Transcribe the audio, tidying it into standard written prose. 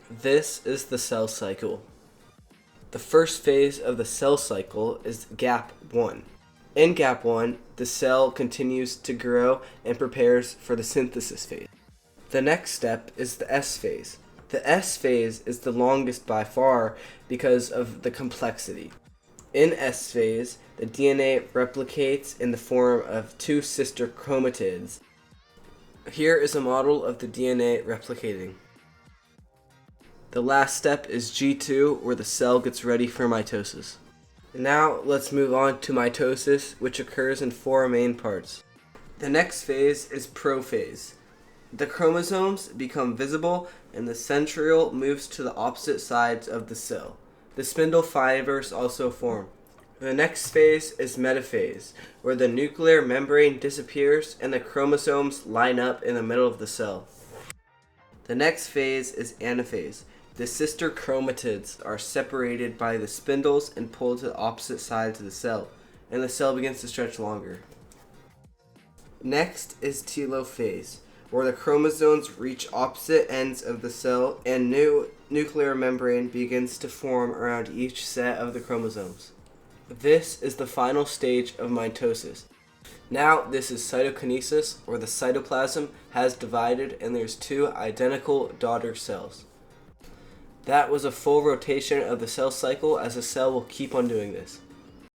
This is the cell cycle. The first phase of the cell cycle is gap 1. In gap 1, the cell continues to grow and prepares for the synthesis phase. The next step is the S phase. The S phase is the longest by far because of the complexity. In S phase, the DNA replicates in the form of two sister chromatids. Here is a model of the DNA replicating. The last step is G2, where the cell gets ready for mitosis. Now let's move on to mitosis, which occurs in four main parts. The next phase is prophase. The chromosomes become visible and the centriole moves to the opposite sides of the cell. The spindle fibers also form. The next phase is metaphase, where the nuclear membrane disappears and the chromosomes line up in the middle of the cell. The next phase is anaphase. The sister chromatids are separated by the spindles and pulled to the opposite sides of the cell, and the cell begins to stretch longer. Next is telophase, where the chromosomes reach opposite ends of the cell and new nuclear membrane begins to form around each set of the chromosomes. This is the final stage of mitosis. Now this is cytokinesis, where the cytoplasm has divided and there's two identical daughter cells. That was a full rotation of the cell cycle, as the cell will keep on doing this.